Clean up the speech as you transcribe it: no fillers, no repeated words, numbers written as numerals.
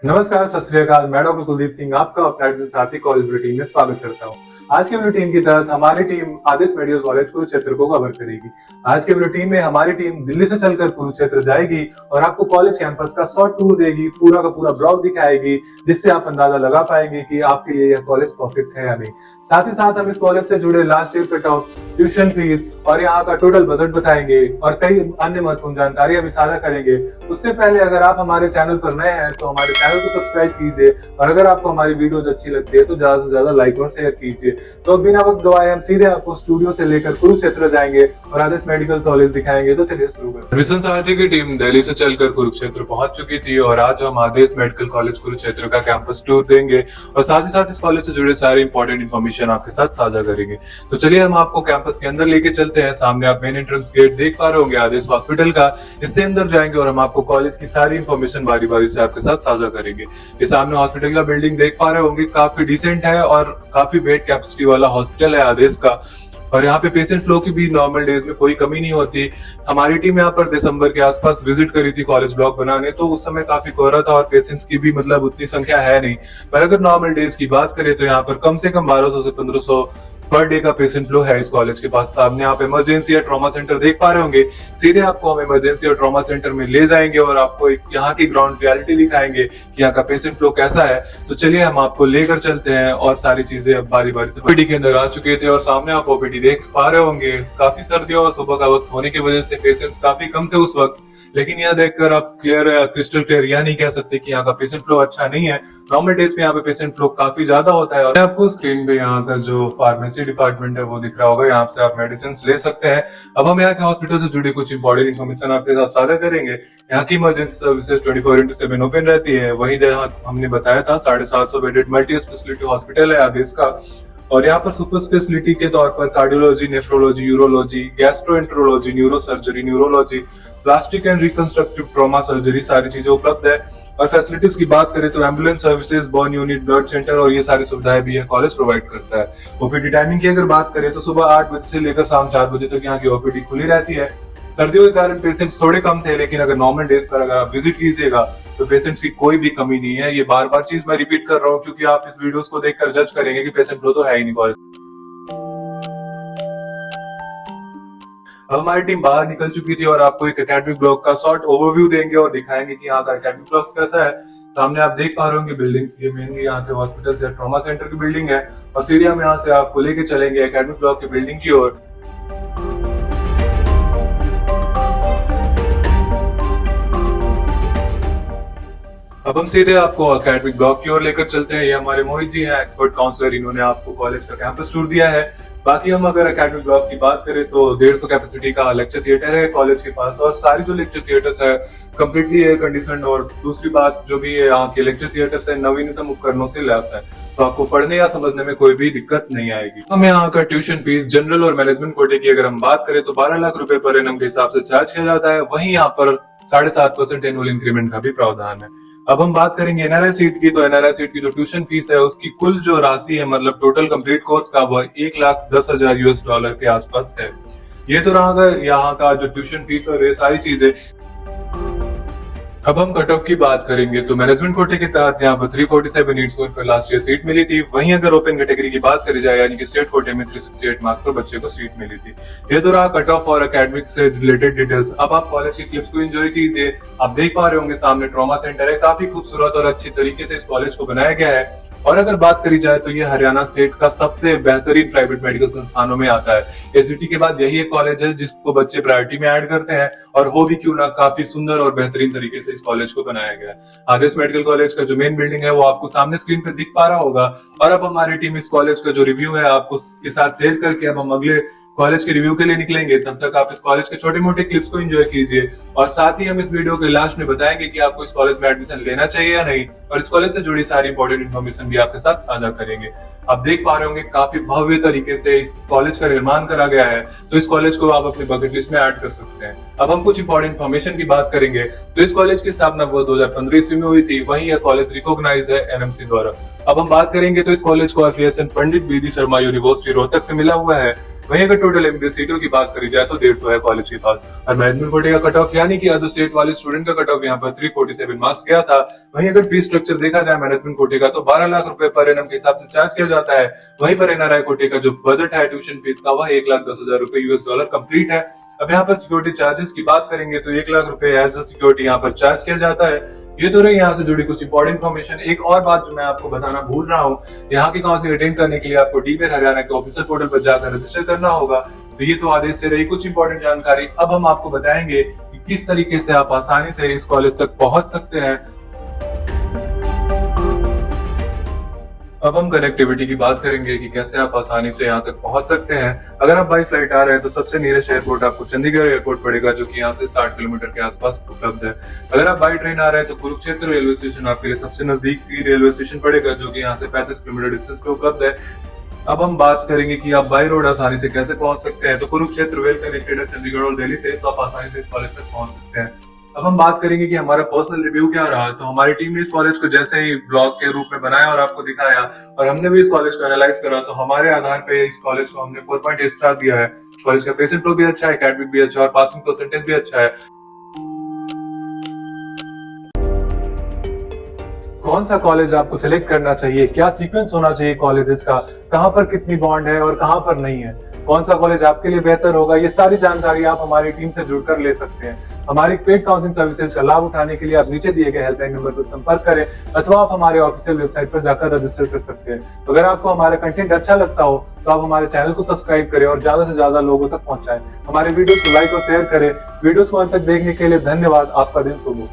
नमस्कार, सत श्री अकाल। मैं डॉक्टर कुलदीप सिंह आपका अपना एडमिशन साथी कॉलेज बुलेटिन में स्वागत करता हूं। आज के बुलेटिन के तहत हमारी टीम आदेश मेडिकल कॉलेज कुरुक्षेत्र को कवर करेगी। आज के बुलेटिन में हमारी टीम दिल्ली से चलकर कुरुक्षेत्र जाएगी और आपको कॉलेज कैंपस का शॉर्ट टूर देगी, पूरा का पूरा ब्लॉग दिखाएगी, जिससे आप अंदाजा लगा पाएंगे कि आपके लिए यह कॉलेज परफेक्ट है या नहीं। साथ ही साथ हम इस कॉलेज से जुड़े last year cut off, tuition fees और यहाँ का टोटल बजट बताएंगे और कई अन्य महत्वपूर्ण जानकारी हम साझा करेंगे। उससे पहले अगर आप हमारे चैनल पर नए हैं तो हमारे चैनल को सब्सक्राइब कीजिए और अगर आपको हमारी वीडियोज अच्छी लगती है तो ज्यादा से ज्यादा लाइक और शेयर कीजिए। तो बिना वक्त गवाए हम सीधे आपको स्टूडियो से लेकर कुरुक्षेत्र जाएंगे और आदेश मेडिकल कॉलेज दिखाएंगे। तो चलिए शुरू करते हैं। एडमिशन साथी की टीम दिल्ली से चलकर कुरुक्षेत्र पहुंच चुकी थी और आज हम आदेश मेडिकल कॉलेज कुरुक्षेत्र का कैंपस टूर देंगे और साथ ही साथ इस कॉलेज से जुड़े सारे इंपॉर्टेंट इन्फॉर्मेशन आपके साथ साझा करेंगे। तो चलिए हम आपको कैंपस के अंदर लेके चलते हैं। सामने आप मेन एंट्रेंस गेट देख पा रहे होंगे आदेश हॉस्पिटल का। इससे अंदर जाएंगे और हम आपको कॉलेज की सारी इन्फॉर्मेशन बारी बारी से आपके साथ साझा करेंगे। ये सामने हॉस्पिटल का बिल्डिंग देख पा रहे होंगे, काफी डिसेंट है और काफी बेड कैपेसिटी वाला हॉस्पिटल है आदेश का। और यहाँ पे पेशेंट फ्लो की भी नॉर्मल डेज में कोई कमी नहीं होती। हमारी टीम यहाँ पर दिसंबर के आसपास विजिट करी थी कॉलेज ब्लॉक बनाने, तो उस समय काफी कोहरा था और पेशेंट्स की भी मतलब उतनी संख्या है नहीं। पर अगर नॉर्मल डेज की बात करें तो यहाँ पर कम से कम 1200 से 1500 पर डे का पेशेंट फ्लो है इस कॉलेज के पास। सामने आप इमरजेंसी या ट्रॉमा सेंटर देख पा रहे होंगे। सीधे आपको हम इमरजेंसी और ट्रॉमा सेंटर में ले जाएंगे और आपको यहाँ की ग्राउंड रियलिटी दिखाएंगे कि यहाँ का पेशेंट फ्लो कैसा है। तो चलिए हम आपको लेकर चलते हैं और सारी चीजें अब बारी बारी से ओपीडी के अंदर आ चुके थे और सामने आप ओपीडी देख पा रहे होंगे। काफी सर्दियों और सुबह का वक्त होने की वजह से पेशेंट काफी कम थे उस वक्त, लेकिन यहाँ देखकर आप क्रिस्टल क्लियर यह नहीं कह सकते कि यहाँ का पेशेंट फ्लो अच्छा नहीं है। नॉर्मल डेज में यहाँ पे पेशेंट फ्लो काफी ज्यादा होता है। और आपको स्क्रीन पे यहाँ का जो फार्मेसी डिपार्टमेंट है वो दिख रहा होगा, यहाँ से आप मेडिसिन ले सकते हैं। अब हम यहाँ के हॉस्पिटल से जुड़ी कुछ इंपॉर्टेंट इन्फॉर्मेशन आपके साथ साझा करेंगे। यहाँ की इमरजेंसी सर्विसेज 24/7 ओपन रहती है। वहीं जहाँ हमने बताया था 750 बेडेड मल्टी स्पेशलिटी हॉस्पिटल है आदेश का। और यहाँ पर सुपर स्पेशलिटी के तौर पर cardiology, nephrology, urology, gastroenterology, neuro surgery, neurology, plastic and reconstructive trauma surgery सारी चीजें उपलब्ध है। और फैसिलिटीज की बात करें तो ambulance services, burn unit, blood centre और ये सारी सुविधाएं भी है कॉलेज प्रोवाइड करता है। ओपीडी टाइमिंग की अगर बात करें तो सुबह 8 बजे से लेकर शाम 4 बजे तक यहाँ की ओपीडी खुली रहती है। सर्दियों के कारण पेशेंट्स थोड़े कम थे, लेकिन अगर नॉर्मल डेज पर अगर आप विजिट कीजिएगा तो पेशेंट्स की कोई भी कमी नहीं है। ये बार बार चीज मैं रिपीट कर रहा हूँ क्योंकि आप इस वीडियोस को देखकर जज करेंगे कि पेशेंट फ्लो तो है ही नहीं कॉलेज। अब हमारी टीम बाहर निकल चुकी थी और आपको एक एकेडमिक ब्लॉक का शॉर्ट ओवरव्यू देंगे और दिखाएंगे कि यहाँ का एकेडमिक ब्लॉक कैसा है। सामने आप देख पा रहे होंगे बिल्डिंग्स, ये मेनली यहाँ के हॉस्पिटल या ट्रॉमा सेंटर की बिल्डिंग है और सीधे हम यहाँ से आपको लेके चलेंगे एकेडमिक ब्लॉक की बिल्डिंग की ओर। अब हम सीधे आपको एकेडमिक ब्लॉक की ओर लेकर चलते हैं। ये हमारे मोहित जी हैं, एक्सपर्ट काउंसलर। इन्होंने आपको कॉलेज का कैंपस टूर दिया है। बाकी हम अगर एकेडमिक ब्लॉक की बात करें तो 150 कैपेसिटी का लेक्चर थिएटर है कॉलेज के पास और सारी जो लेक्चर थिएटर्स है कम्प्लीटली एयर कंडीशनड। और दूसरी बात जो भी है, यहाँ के लेक्चर थिएटर्स है नवीनतम उपकरणों से लैस है, तो आपको पढ़ने या समझने में कोई भी दिक्कत नहीं आएगी। हम यहाँ का ट्यूशन फीस जनरल और मैनेजमेंट कोटे की अगर हम बात करें तो 12 लाख रुपए पर एनम के हिसाब से चार्ज किया जाता है। वहीं यहाँ पर 7.5% एनुअल इंक्रीमेंट का भी प्रावधान है। अब हम बात करेंगे एनआरआई सीट की, तो एनआरआई सीट की जो ट्यूशन फीस है उसकी कुल जो राशि है मतलब टोटल कंप्लीट कोर्स का वह $1,10,000 के आसपास है। ये तो रहा यहाँ का जो ट्यूशन फीस और ये सारी चीजें। अब हम कट ऑफ की बात करेंगे तो मैनेजमेंट कोटे के तहत यहाँ पर 347 नीट स्कोर पर लास्ट ईयर सीट मिली थी। वहीं अगर ओपन कैटेगरी की बात करी जाए यानी कि स्टेट कोटे में 368 मार्क्स पर बच्चे को सीट मिली थी। ये तो रहा कट ऑफ और एकेडमिक से रिलेटेड डिटेल्स। अब आप कॉलेज की क्लिप्स को एंजॉय कीजिए। आप देख पा रहे होंगे सामने ट्रॉमा सेंटर है, काफी खूबसूरत और अच्छी तरीके से इस कॉलेज को बनाया गया है। और अगर बात करी जाए तो ये हरियाणा स्टेट का सबसे बेहतरीन प्राइवेट मेडिकल संस्थानों में आता है। एसीटी के बाद यही एक कॉलेज है जिसको बच्चे प्रायोरिटी में ऐड करते हैं और हो भी क्यों ना काफी सुंदर और बेहतरीन तरीके से इस कॉलेज को बनाया गया है। आदेश मेडिकल कॉलेज का जो मेन बिल्डिंग है वो आपको सामने स्क्रीन पर दिख पा रहा होगा। और अब हमारी टीम इस कॉलेज का जो रिव्यू है आपको के साथ शेयर करके अब हम अगले कॉलेज के रिव्यू के लिए निकलेंगे। तब तक आप इस कॉलेज के छोटे मोटे क्लिप्स को एंजॉय कीजिए और साथ ही हम इस वीडियो के लास्ट में बताएंगे कि आपको इस कॉलेज में एडमिशन लेना चाहिए या नहीं और इस कॉलेज से जुड़ी सारी इंपॉर्टेंट इन्फॉर्मेशन भी आपके साथ साझा करेंगे। आप देख पा रहे होंगे काफी भव्य तरीके से इस कॉलेज का निर्माण करा गया है, तो इस कॉलेज को आप अपने बकेट लिस्ट में ऐड कर सकते हैं। अब हम कुछ इंपॉर्टेंट इन्फॉर्मेशन की बात करेंगे तो इस कॉलेज की स्थापना 2015 ईस्वी में हुई थी। वहीं यह कॉलेज रिकॉग्नाइज है एनएमसी द्वारा। अब हम बात करेंगे तो इस कॉलेज को एफिलिएशन पंडित बीडी शर्मा यूनिवर्सिटी रोहतक से मिला हुआ है। वहीं अगर टोटल एमबीए सीटों की बात करी जाए तो 150 है कॉलेज के पास। और मैनेजमेंट कोटे का कट ऑफ यानी कि अदर स्टेट वाले स्टूडेंट का कट ऑफ यहाँ पर 347 मार्क्स गया था। वहीं अगर फीस स्ट्रक्चर देखा जाए मैनेजमेंट कोटे का तो 12 लाख रुपए पर एनम के हिसाब से चार्ज किया जाता है। वहीं पर एनआरआई कोटे का जो बजट है ट्यूशन फीस का वह 1,10,000 रुपए US$ कंप्लीट है। अब यहाँ पर सिक्योरिटी चार्जेस की बात करेंगे तो 1 लाख रुपए एज अ सिक्योरिटी यहाँ पर चार्ज किया जाता है। ये तो रही यहाँ से जुड़ी कुछ इंपॉर्टेंट इन्फॉर्मेशन। एक और बात जो मैं आपको बताना भूल रहा हूँ, यहाँ की काउंसलिंग अटेंड करने के लिए आपको डीबीए हरियाणा के ऑफिशियल पोर्टल पर जाकर रजिस्टर करना होगा। तो ये तो आदेश से रही कुछ इंपॉर्टेंट जानकारी। अब हम आपको बताएंगे कि किस तरीके से आप आसानी से इस कॉलेज तक पहुंच सकते हैं। अब हम कनेक्टिविटी की बात करेंगे कि कैसे आप आसानी से यहाँ तक पहुंच सकते हैं। अगर आप बाई फ्लाइट आ रहे हैं तो सबसे नियरेस्ट एयरपोर्ट आपको चंडीगढ़ एयरपोर्ट पड़ेगा, जो कि यहाँ से 60 किलोमीटर के आसपास उपलब्ध है। अगर आप बाई ट्रेन आ रहे हैं तो कुरुक्षेत्र रेलवे स्टेशन आपके लिए सबसे नजदीकी रेलवे स्टेशन पड़ेगा, जो कि यहाँ से 35 किलोमीटर डिस्टेंस पे उपलब्ध है। अब हम बात करेंगे कि आप बाई रोड आसानी से कैसे पहुंच सकते हैं। तो कुरुक्षेत्र वेल कनेक्टेड है चंडीगढ़ और दिल्ली से, तो आप आसानी से इस कॉलेज तक पहुंच सकते हैं। अब हम बात करेंगे कि हमारा पर्सनल रिव्यू क्या रहा। तो हमारी टीम ने इस कॉलेज को जैसे ही ब्लॉग के रूप में बनाया और आपको दिखाया, और हमने भी इस कॉलेज को एनालाइज करा, तो हमारे आधार पे इस कॉलेज को हमने 4.8 स्टार दिया है। कॉलेज का पेशेंट फ्लो भी अच्छा है, एकेडमिक भी अच्छा है और पासिंग परसेंटेज भी अच्छा है। कौन सा कॉलेज आपको सिलेक्ट करना चाहिए, क्या सीक्वेंस होना चाहिए कॉलेजेस का, कहां पर कितनी बॉन्ड है और कहां पर नहीं है, कौन सा कॉलेज आपके लिए बेहतर होगा, ये सारी जानकारी आप हमारी टीम से जुड़कर ले सकते हैं। हमारी पेड काउंसलिंग सर्विसेज का लाभ उठाने के लिए आप नीचे दिए गए हेल्पलाइन नंबर पर संपर्क करें अथवा आप हमारे ऑफिशियल वेबसाइट पर जाकर रजिस्टर कर सकते हैं। अगर आपको हमारा कंटेंट अच्छा लगता हो तो आप हमारे चैनल को सब्सक्राइब करें और ज्यादा से ज्यादा लोगों तक पहुंचाएं। हमारे वीडियोस को लाइक और शेयर करें। वीडियोस को अंत तक देखने के लिए धन्यवाद। आपका दिन शुभ हो।